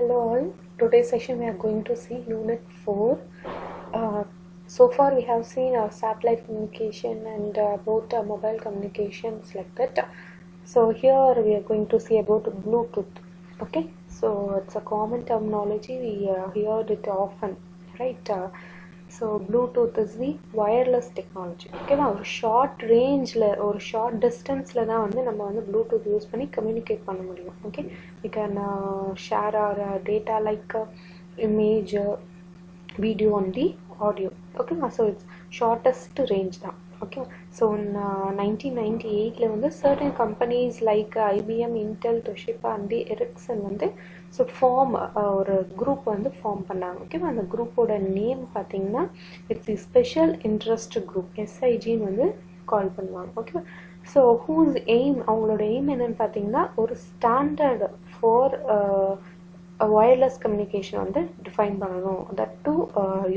Hello all. Today's session we are going to see Unit 4. So far we have seen satellite communication and both mobile communications like that. So here we are going to see about Bluetooth. Okay, so it's a common terminology, we heard it often, right? So Bluetooth is the wireless technology. ஓகேவா, ஒரு short ரேஞ்சில் ஒரு short டிஸ்டன்ஸில் தான் வந்து நம்ம வந்து Bluetooth use பண்ணி கம்யூனிகேட் பண்ண முடியும். Okay, we can share our data like image, video on the audio. ஓகேவா, ஸோ இட்ஸ் ஷார்ட்டஸ்ட் ரேஞ்ச் தான். ஓகே, ஸோ 1998 வந்து certain companies like IBM, Intel, Toshiba and Ericsson வந்து ஸோ ஃபார்ம் ஒரு group வந்து form பண்ணாங்க. ஓகேவா, அந்த குரூப்போட நேம் பார்த்தீங்கன்னா it's the special interest group, SIGன்னு வந்து கால் பண்ணுவாங்க. ஓகேவா, ஸோ ஹூஸ் எய்ம், அவங்களோட எய்ம் என்னன்னு பார்த்தீங்கன்னா ஒரு ஸ்டாண்டர்ட் ஃபார் wireless communication வந்து டிஃபைன் பண்ணணும், that to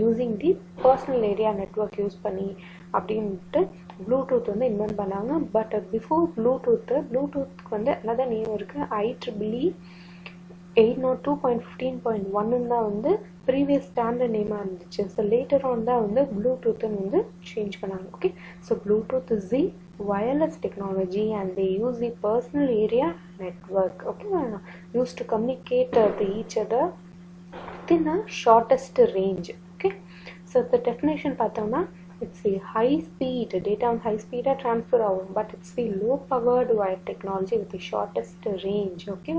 using the personal area network use பண்ணி அப்படின்ட்டு ப்ளூடூத் வந்து இன்வென்ட் பண்ணாங்க. பட் பிஃபோர் ப்ளூடூத்துக்கு வந்து another நேம் இருக்குது, IEEE 802.15.1 தான் வந்து ப்ரீவியஸ் ஸ்டாண்டர்ட் நேமாக இருந்துச்சு. ஸோ லேட்டர் ஆன் தான் வந்து ப்ளூடூத்துன்னு வந்து சேஞ்ச் பண்ணாங்க. Okay, so Bluetooth is the wireless technology and they use the personal area network, okay, used to communicate to each other within a shortest range. Okay, so the definition பார்த்தோம்னா it's a high speed data on high speed transfer ஆகும், but it's the low powered wire technology with the shortest range. Okay,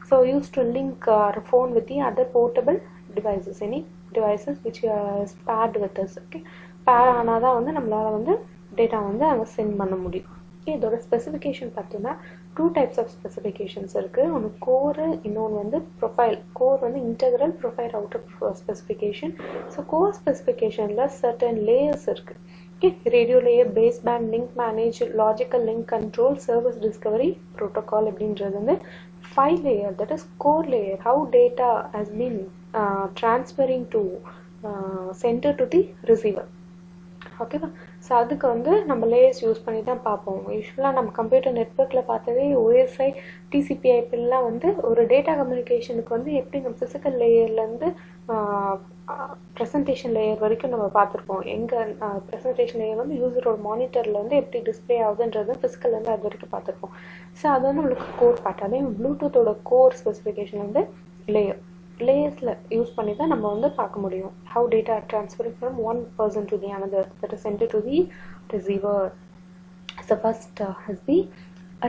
so used to link our phone with the other portable devices, any devices which is paired with us. Okay, pair ஆனாதான் வந்து நம்மளால வந்து data வந்து அங்கே send பண்ண முடியும். இதோட specification பார்த்தோம்னா 2 types of specifications இருக்குது. ஒன்று கோரு, இன்னொன்று வந்து ப்ரொஃபைல். கோர் வந்து integral, profile outer specification. So core ஸ்பெசிஃபிகேஷனில் சர்டன் லேயர்ஸ் இருக்குது. Okay, radio layer, base band link manage, logical link control, service discovery, protocol அப்படின்றது வந்து 5 layer, that is core layer, how data has been transferring to center to the receiver. ஓகேவா, so அதுக்கு வந்து நம்ம layers use பண்ணி தான் பார்ப்போம். யூஸ்வலாக நம்ம கம்ப்யூட்டர் நெட்ஒர்க்கில் பார்த்ததே OSI, TCP/IP வந்து ஒரு டேட்டா கம்யூனிகேஷனுக்கு வந்து எப்படி நம்ம ஃபிசிக்கல் லேயர்லேருந்து ப்ரெசன்டேஷன் லேயர் வரைக்கும் நம்ம பார்த்துருப்போம். எங்கள் ப்ரெசன்டேஷன் லேயர் வந்து யூசரோட மானிட்டரில் வந்து எப்படி டிஸ்பிளே ஆகுதுன்றது ஃபிசிக்கல்லேருந்து அது வரைக்கும் பார்த்துருப்போம். ஸோ அது வந்து நம்மளுக்கு கோர் பார்ட். அதே ப்ளூடூத்தோட கோர் ஸ்பெசிஃபிகேஷன் வந்து லேயர்ஸில் யூஸ் பண்ணி தான் நம்ம வந்து பார்க்க முடியும். how data transferring from one person to the another, that is sent to the receiver. So first has the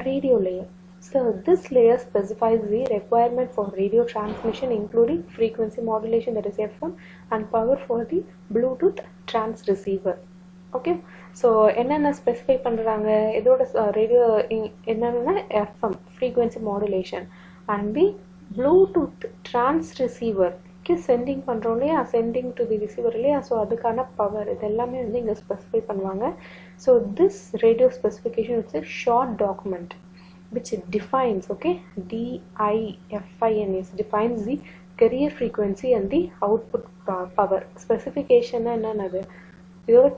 radio layer. So this layer specifies the requirement for radio transmission including frequency modulation, that is FM, and power for the Bluetooth transceiver. Okay, so என்னென்ன specify பண்ணுறாங்க, இதோட radio என்னென்னா FM frequency modulation and the Bluetooth transceiver. Okay, sending பண்ணுறோம் இல்லையா, sending to the receiver இல்லையா, so அதுக்கான power இது எல்லாமே வந்து இங்கே ஸ்பெசிஃபை பண்ணுவாங்க. So this radio specification it's a short document which defines, okay, DIFINS defines the carrier frequency and the output power. Specification என்னென்னது, இதோட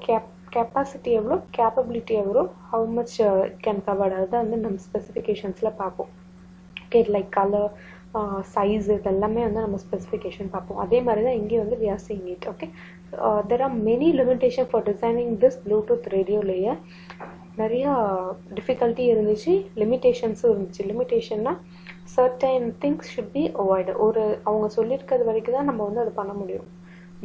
கெப்பாசிட்டி எவ்வளோ, கேப்பபிலிட்டி எவ்வளோ, how much it can cover, அதுதான் வந்து நம்ம ஸ்பெசிஃபிகேஷன்ஸில் பார்ப்போம். ஓகே, லைக் கலர், சைஸ், இதெல்லாமே வந்து நம்ம ஸ்பெசிஃபிகேஷன் பார்ப்போம். அதே மாதிரி தான் இங்கே வந்து we are seeing it. Okay, there are many limitation for designing this Bluetooth radio layer. நிறையா டிஃபிகல்ட்டி இருந்துச்சு, லிமிட்டேஷன்ஸும் இருந்துச்சு. லிமிட்டேஷன்னா certain things should be avoided. ஒரு அவங்க சொல்லியிருக்கிறது வரைக்கும் தான் நம்ம வந்து அதை பண்ண முடியும்.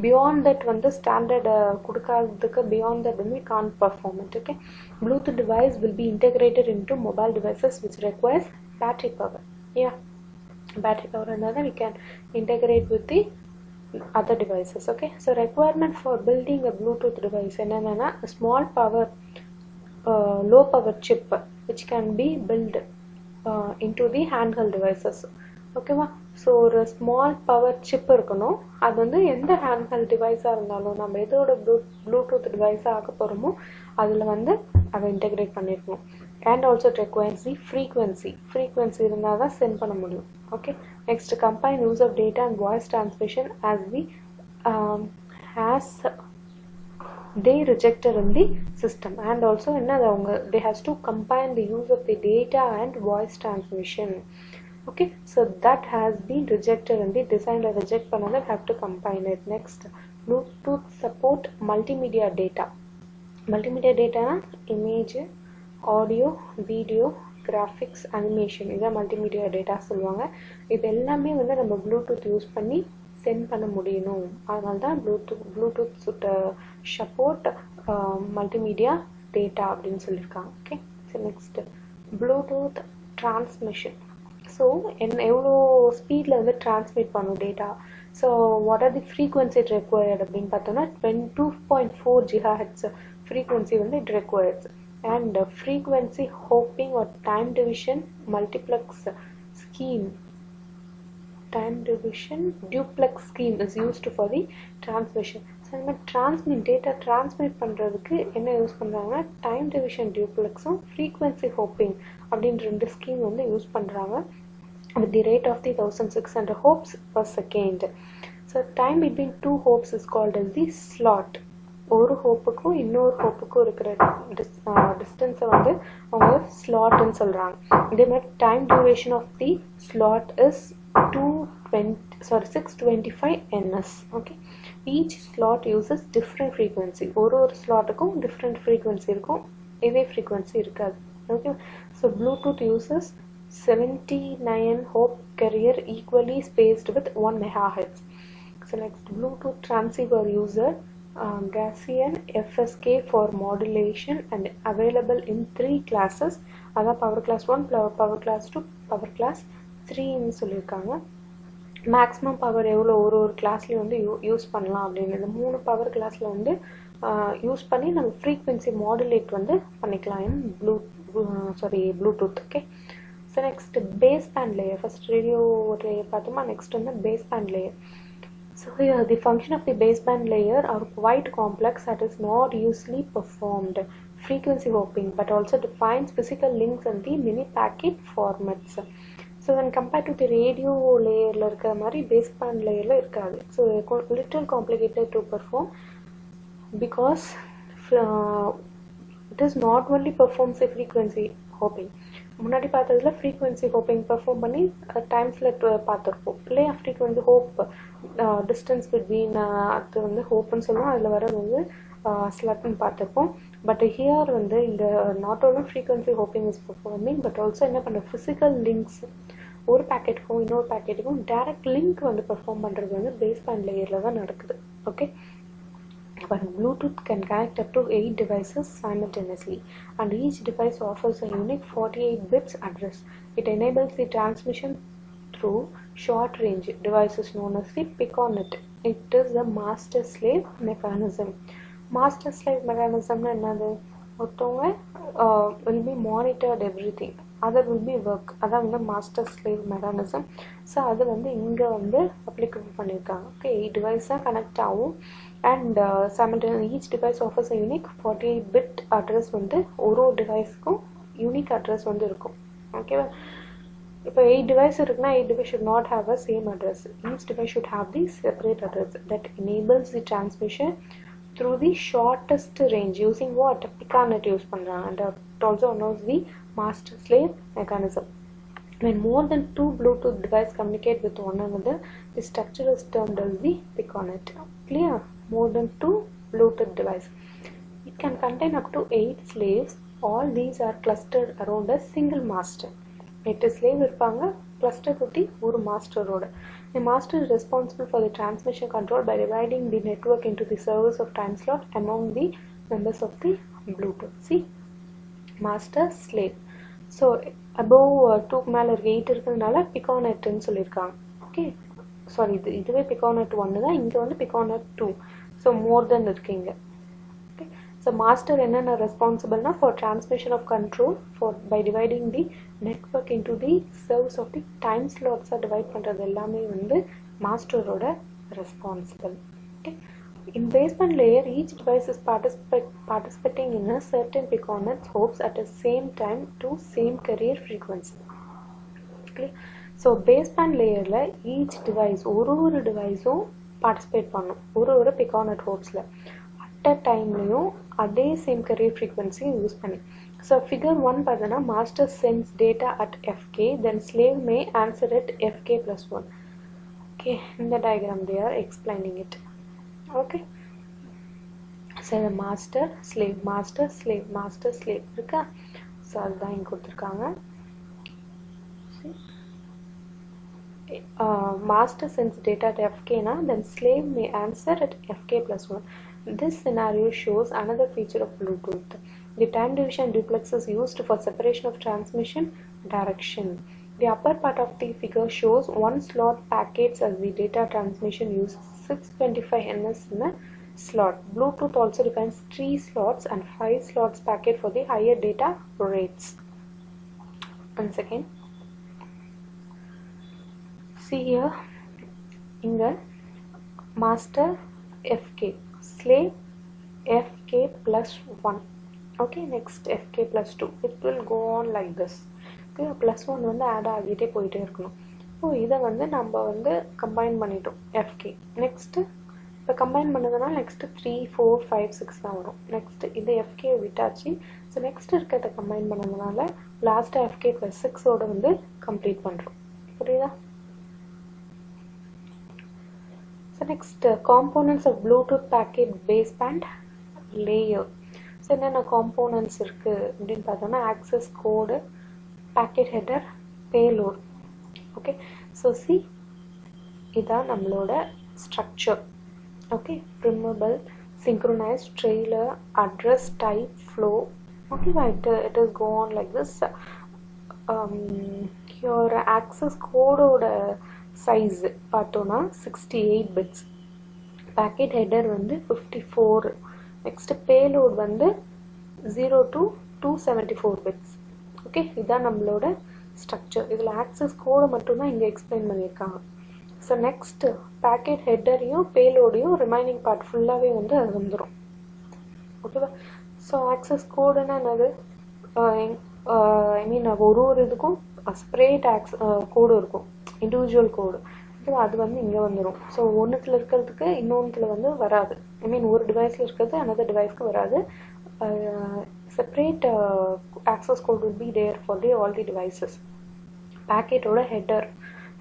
பியாண்ட் தட் வந்து ஸ்டாண்டர்ட் கொடுக்காததுக்கு பியாண்ட் தட் வந்து can't perform it. Okay, Bluetooth device will be integrated into mobile devices which requires battery power. Yeah, battery power another we can integrate with the other devices. Okay, so requirement for building a Bluetooth device என்னன்னா small power low power chip which can be built into the handheld devices. ஓகேவா, so ஒரு small power chip இருக்கணும். அது வந்து எந்த handheld டிவைஸாக இருந்தாலும் நம்ம எதோட ப்ளூடூத் டிவைஸாக ஆக்க போகிறோமோ அதில் வந்து அதை இன்டெகிரேட் பண்ணியிருக்கணும். And also it requires the frequency இருந்தால் தான் சென்ட் பண்ண முடியும். Okay, next combine use of data and voice transmission as they rejected in the system. And also என்ன அவங்க they has to combine the use of the data and voice transmission. Okay, so that has been rejected and the designer reject பண்ணதை have to combine it. Next, Bluetooth support multimedia data. Multimedia data image, audio, video, graphics, animation இதான் multimedia data சொல்லுவாங்க. இது எல்லாமே வந்து நம்ம Bluetooth use பண்ணி send பண்ண முடியணும். அதனால தான் ப்ளூடூத் சப்போர்ட் மல்டிமீடியா டேட்டா அப்படின்னு சொல்லியிருக்காங்க. Okay, so next Bluetooth transmission. So எவ்வளோ ஸ்பீடில் வந்து டிரான்ஸ்மிட் பண்ணும் data. So what are the frequency it required அப்படின்னு பார்த்தோம்னா 2.4 GHz ஃப்ரீக்வன்சி வந்து it requires. And frequency hopping or time division multiplex scheme duplex scheme is used for the transmission. So நம்ம data transmit பண்றதுக்கு என்ன use பண்றாங்கன்னா time division duplexும் frequency hopping அப்படின்ற ரெண்டு scheme வந்து யூஸ் பண்றாங்க with the rate of the 1600 hops per second. So time between two hops is called as the slot. ஒரு ஹோப்புக்கும் இன்னொரு ஹோப்புக்கும் இருக்கிற டிஸ்டன்ஸை வந்து அவங்க ஸ்லாட்னு சொல்கிறாங்க. இதே மாதிரி time duration of the slot is 625 ns. Okay, each slot uses different frequency. ஒரு ஸ்லாட்டுக்கும் டிஃப்ரெண்ட் ஃப்ரீக்வன்சி இருக்கும், இதே ஃப்ரீக்வன்சி இருக்காது. Okay, so Bluetooth uses 79 hop carrier equally spaced with 1 MHz. So next Bluetooth transceiver user Gaussian FSK for modulation and available in 3 classes. அதான் power class 1, power class 2, power class 3ன்னு சொல்லியிருக்காங்க. Maximum power எவ்வளோ ஒரு கிளாஸ்லேயும் வந்து use பண்ணலாம் அப்படின்னு இந்த 3 power கிளாஸில் வந்து யூஸ் பண்ணி நம்ம ஃப்ரீக்வன்சி மாடுலேட் வந்து பண்ணிக்கலாம் in Bluetooth. Okay, so next base band layer. First radio layer பார்த்தோமா, நெக்ஸ்ட் வந்து base band layer. So here the function of the baseband layer are quite complex that is not usually performed frequency hopping but also defines physical links and the many packet formats. So when compared to the radio layer la irukra mari baseband layer la irukadu. So little complicated to perform because it is not only performs a frequency hopping. முன்னாடி பார்த்ததுல frequency hoping perform பண்ணி டைம்ஸில் பார்த்துருப்போம் இல்லையா. Frequency hope distance between அது வந்து ஹோப்புன்னு சொல்லுவோம், அதில் வர வந்து ஸ்லட்னு பார்த்துருப்போம். பட் ஹியர் வந்து இந்த not only frequency hoping is performing but also என்ன பண்ணுற ஃபிசிக்கல் லிங்க்ஸ் ஒரு பேக்கெட்டுக்கும் இன்னொரு பேக்கெட்டுக்கும் டைரக்ட் லிங்க் வந்து பெர்ஃபார்ம் பண்ணுறது வந்து பேஸ் பேண்ட் லேயரில் தான் நடக்குது. Okay, but Bluetooth can connect up to 8 devices simultaneously and each device offers a unique 48 bits address. It enables the transmission through short range devices known as the Piconet. It is the master slave mechanism. Master slave mechanism na enadhu ஒருத்தவங்க will be monitored everything, other will be work. அதான் வந்து master slave mechanism. So அது வந்து இங்கே வந்து applicable பண்ணியிருக்காங்க. Okay, 8 device தான் connect ஆகும் and each device offers a unique 48 bit address வந்து ஒரு டிவைஸ்க்கும் யூனிக் அட்ரஸ் வந்து இருக்கும். ஓகேவா, இப்போ 8 டிவைஸ் இருக்குன்னா 8 device should not have a same address. Each device should have the separate address that enables the transmission through the shortest range using what Piconet use பண்றாங்க and it also knows the master slave mechanism. When more than 2 Bluetooth devices communicate with one another, the structure is termed as the Piconet. Clear? More than 2 Bluetooth devices. It can contain up to 8 slaves. All these are clustered around a single master. 8 slave இருப்பாங்க clustered with the ஒரு master ஓட. The master is responsible for the transmission control by dividing the network into the servers of time slot among the members of the Bluetooth. See, master slave. So above 2 மேல இருக்க 8 இருக்கிறதுனால Piconetன்னு சொல்லியிருக்காங்க. Okay, sorry இதுவே Piconet 1 தான், இங்கே வந்து Piconet 2. So more தென் இருக்குங்க. Okay, so master என்னென்ன ரெஸ்பான்சிபிள்னா for transmission of control for by dividing the network into the serves of the time ஸ்லாட்ஸாக டிவைட் பண்ணுறது எல்லாமே வந்து மாஸ்டரோட responsible. Okay, in baseband layer each device is participating in a certain Piconet hopes at the same time to same carrier frequency. Okay, so baseband layer la each device ஒரு டிவைஸும் participate பண்ணும் ஒரு Piconet hopesல at a timeலையும் அதே same carrier frequency use பண்ணி. So figure 1 பார்த்தனா master sends data at fk, then slave may answer at fk plus 1. Okay, in the diagram they are explaining it. Okay, so the master slave master slave master slave இருக்கா. So அதுதான் இங்க கொடுத்திருக்காங்க. Master sends data at fk na, then slave may answer at fk plus 1. This scenario shows another feature of Bluetooth. The time division duplex is used for separation of transmission direction. The upper part of the figure shows one slot packets as the data transmission uses 625 ns in a slot. Bluetooth also defines 3 slots and 5 slots packet for the higher data rates. Once again, see here, inga master fk, slave fk plus 1. Okay, next fk plus 2. It will go on like this. Okay, plus 1 வந்து add ஆகிட்டே போயிட்டே இருக்கணும். So இதை வந்து நம்ம வந்து combine பண்ணிட்டோம் fk. Next இப்போ கம்பைன் பண்ணதுனால நெக்ஸ்ட்டு 3 4 5 6 தான் வரும். நெக்ஸ்ட்டு இந்த fk விட்டாச்சு. ஸோ நெக்ஸ்ட் இருக்கிறத கம்பைன் பண்ணதுனால லாஸ்ட்டாக fk plus 6ஓட வந்து கம்ப்ளீட் பண்ணுறோம். புரியுதா? So next, components of Bluetooth packet baseband layer. So என்னென்ன components இருக்கு அப்படின்னு பார்த்தோம்னா access code, packet header, payload. Okay, so see, இதான் நம்மளோட structure. Okay, programmable, synchronized, trailer, address, type, flow. Okay, right, it is go on like this. Your access code ஓட size பார்த்தோம்னா 68 bits. packet header வந்து 54. next payload வந்து 0 to 274 bits. Okay, இதான் நம்மளோட structure. இதில் access கோடை மட்டும்தான் இங்கே எக்ஸ்பிளைன் பண்ணியிருக்காங்க. ஸோ நெக்ஸ்ட் பேக்கெட் ஹெட்டரையும் பேலோடையும் ரிமைனிங் பார்ட் ஃபுல்லாகவே வந்து அது வந்துடும். ஓகேவா? ஸோ ஆக்சஸ் கோடுன்னா என்னது? ஐ மீன் ஒரு இதுக்கும் செப்பரேட் கோடு இருக்கும், இண்டிவிஜுவல் கோடு. ஓகேவா? அது வந்து இங்கே வந்துடும். ஸோ ஒன்றுத்தில் இருக்கிறதுக்கு இன்னொன்றுத்தில் வந்து வராது. ஐ மீன் ஒரு டிவைஸில் இருக்கிறது another டிவைஸ்க்கு வராது. separate access code will be there for all the devices. packet ஓட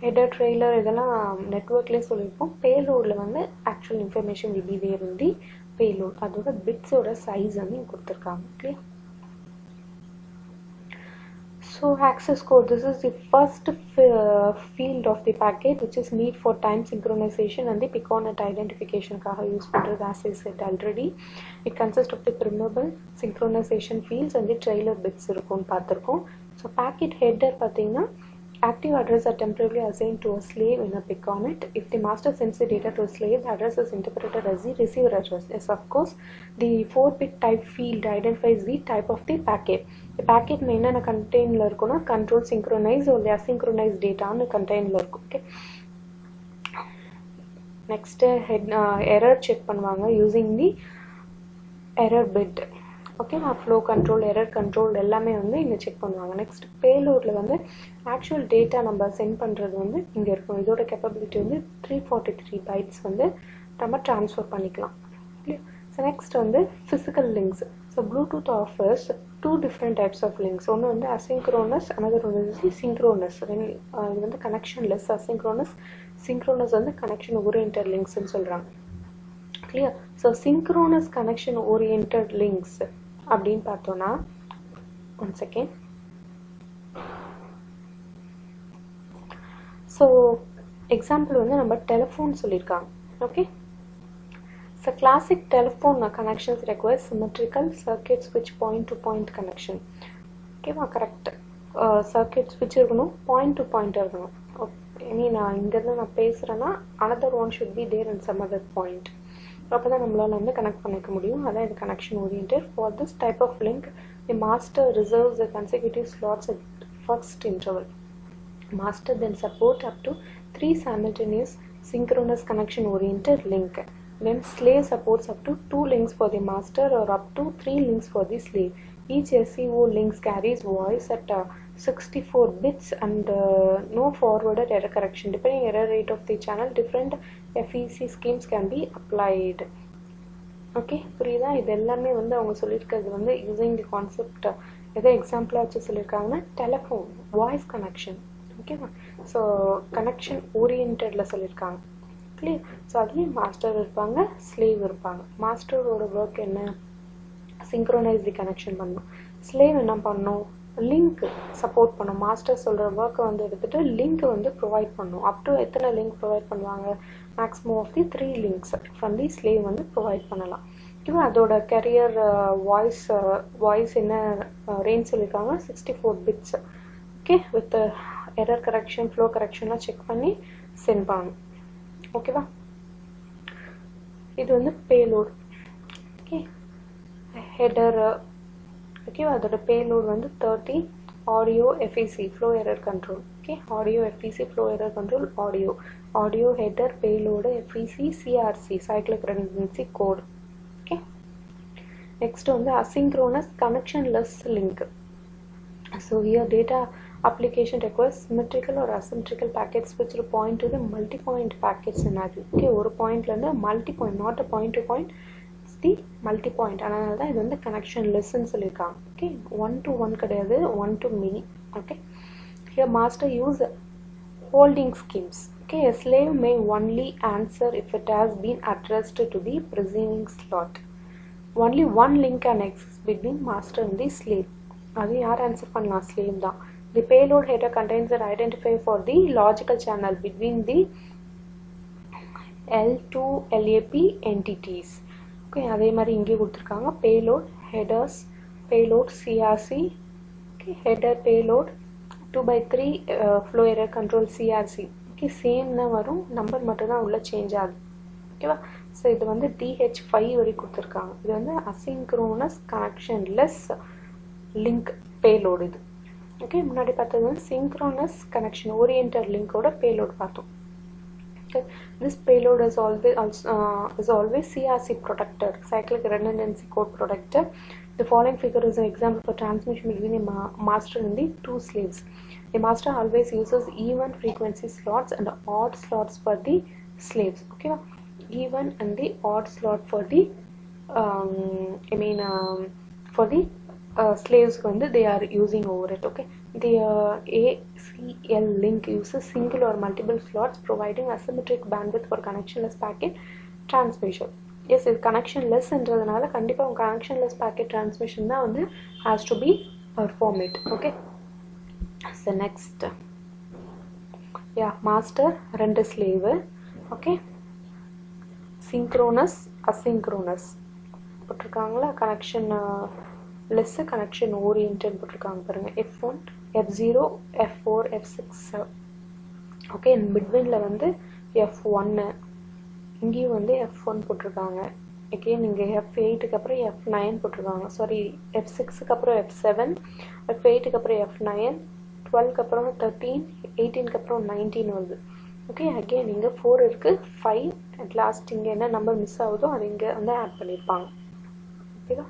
header trailer இதெல்லாம் நெட்வொர்க்லேயே சொல்லியிருப்போம். பேலோடில் வந்து actual information will be there in the payload. அதோட பிட்ஸோட சைஸ் வந்து இங்கே கொடுத்துருக்காங்க. Okay, so access code, this is the first field of the packet which is need for time synchronization and the piconet identification kaga use பண்றது. as I said already, it consists of the programmable, synchronization fields and the trailer bits இருக்கும் பார்த்திருக்கோம். so packet header பார்த்தீங்கன்னா active address are temporarily assigned to a slave in a piconet. If the master sends the data to a slave, the address is interpreted as the receiver address. Yes, of course, the 4-bit type field identifies the type of the packet. The packet main na contain la irukona control synchronize or asynchronous data na contain la irukum. Okay, next error check பண்ணுவாங்க using the error bit. Okay, flow control, error control எல்லாமே வந்து இங்கே check பண்ணுவாங்க. Next பேலோடில் வந்து actual data நம்ம send பண்ணுறது வந்து இங்கே இருக்கும். இதோட கேப்பபிலிட்டி வந்து 343 பைட்ஸ் வந்து நம்ம ட்ரான்ஸ்ஃபர் பண்ணிக்கலாம். ஓகே, ஸோ நெக்ஸ்ட் வந்து physical links. So Bluetooth offers 2 different types of links. ஒன்று வந்து asynchronous, another one is synchronous. இது வந்து கனெக்ஷன்லெஸ் asynchronous, synchronous வந்து கனெக்ஷன் ஓரியன்டட் லிங்க்ஸ்ன்னு சொல்கிறாங்க. Clear? So synchronous connection oriented links அப்படின்னு பார்த்தோன்னா, ஒன் செகண்ட். ஸோ எக்ஸாம்பிள் வந்து நம்ம டெலிஃபோன் சொல்லியிருக்காங்க. Okay, so classic telephone connections require symmetrical circuit ஸ்விட்ச் பாயிண்ட் டு பாயிண்ட் கனெக்ஷன். ஓகேவா? கரெக்ட். சர்க்கியூட் ஸ்விட்ச் இருக்கணும், பாயிண்ட் டு பாயிண்ட் இருக்கணும். ஐ மீன் இங்கேருந்து நான் பேசுகிறேன்னா another one should be there in some other point. அப்போ தான் நம்மளால் வந்து கனெக்ட் பண்ணிக்க முடியும். அதான் இது connection oriented. For this type of link the master reserves the consecutive slots at first interval. Master then support up to 3 simultaneous synchronous connection oriented link. Then slave supports up to 2 links for the master or up to 3 links for the slave. Each SCO links carries voice at 64 bits and no forwarded error correction. Depending error rate of the channel, different FEC schemes can be applied. Okay, புரியுதா? இது எல்லாமே வந்து அவங்க சொல்லியிருக்கிறது வந்து using the concept எதை எக்ஸாம்பிளாக வச்சு சொல்லியிருக்காங்கன்னா டெலிஃபோன், வாய்ஸ் கனெக்ஷன். ஓகேவா? ஸோ கனெக்ஷன் ஓரியன்டில் சொல்லியிருக்காங்க. கிளியர்? ஸோ அதுலேயும் மாஸ்டர் இருப்பாங்க, ஸ்லேவ் இருப்பாங்க. மாஸ்டரோட ஒர்க் என்ன? சிங்க்ரோனைஸ் தி கனெக்ஷன் பண்ணணும். ஸ்லேவ் என்ன பண்ணணும்? லிங்க் சப்போர்ட் பண்ணும். மாஸ்டர் சொல்கிற ஒர்க்கை வந்து எடுத்துகிட்டு லிங்க் வந்து ப்ரொவைட் பண்ணும். அப் டு எத்தனை லிங்க் ப்ரொவைட் பண்ணுவாங்க? Maximum of the 3 links from the slave வந்து ப்ரொவைட் பண்ணலாம். ஓகேவா? அதோட கேரியர் வாய்ஸ் என்ன ரேஞ்ச் சொல்லியிருக்காங்க? 64 bits. Okay, with error correction, flow கரெக்ஷன்லாம் செக் பண்ணி சென்ட் பண்ணணும். ஓகேவா? இது வந்து பேலோட். Okay, header. ஓகேவா? அதோட பேலோட் வந்து 30 audio FEC flow error control. Okay, audio FEC flow error control, audio header payload FEC CRC cyclic redundancy code. Okay, next வந்து asynchronous connectionless link. So here data application requires symmetrical or asymmetrical packets which will point to the multi-point packet scenario. Okay, ஒரு பாயிண்ட்லேருந்து multi-point, not a point-to-point, it's the multi-point. அதனால தான் இது வந்து connectionlessன்னு சொல்லியிருக்காங்க. Okay, 1-to-1 கிடையாது, 1-to-many. Okay, here master use holding schemes. Okay, a slave may only answer if it has been addressed to the preceding slot. Only one link can exist between master and the slave. அது யார் answer பண்ணலாம்? Slave தான். The payload header contains an identifier for the logical channel between the L2 LAP entities. Okay, அதே மாதிரி இங்கே கொடுத்துருக்காங்க. Payload headers, payload CRC, okay, header payload 2/3 flow error control CRC. Okay, same தான் வரும், number மட்டும் தான் உள்ள சேஞ்ச் ஆகுது. ஓகேவா? ஸோ இது வந்து DH5 வரை கொடுத்துருக்காங்க. இது வந்து அசிங்க்ரோனஸ் கனெக்ஷன்லெஸ் லிங்க் பேலோடு. இது ஓகே, முன்னாடி பார்த்தது வந்து சிங்க்ரோனஸ் கனெக்ஷன் ஓரியன்டட் லிங்கோட பேலோட் பார்த்தோம். Okay, this payload is always CRC protector, cyclic redundancy code protector. The following figure is an example for transmission between a master and the 2 slaves. The master always uses even frequency slots and odd slots for the slaves. Okay, even and the odd slot for the for the slaves வந்து they are using over it. Okay, the ACL link uses single or multiple slots providing asymmetric bandwidth for connectionless packet transmission. Yes, இது connectionless என்றதுனால கண்டிப்பா connectionless packet transmission தான் வந்து has to be performed. Okay, so next, yeah, master 2 slave. Okay, synchronous asynchronous போட்டிருக்காங்களா? Connectionless connection oriented போட்டிருக்காங்க பாருங்க. F1 F0 F4 F6. Okay, மிட்வீனில் வந்து F1, இங்கேயும் வந்து F1 போட்டிருக்காங்க. அகெயின் இங்கே F8க்கு அப்புறம் F9 போட்டிருக்காங்க. சாரி, F6க்கு அப்புறம் F7, F8க்கு அப்புறம் F9, 12க்கு அப்புறம் 13, 18க்கு அப்புறம் 19 வருது. ஓகே, அகெயின் இங்கே 4 இருக்குது, 5 அட் லாஸ்ட் இங்கே என்ன நம்பர் மிஸ் ஆகுதோ அது இங்கே வந்து ஆட் பண்ணியிருப்பாங்க. ஓகேவா?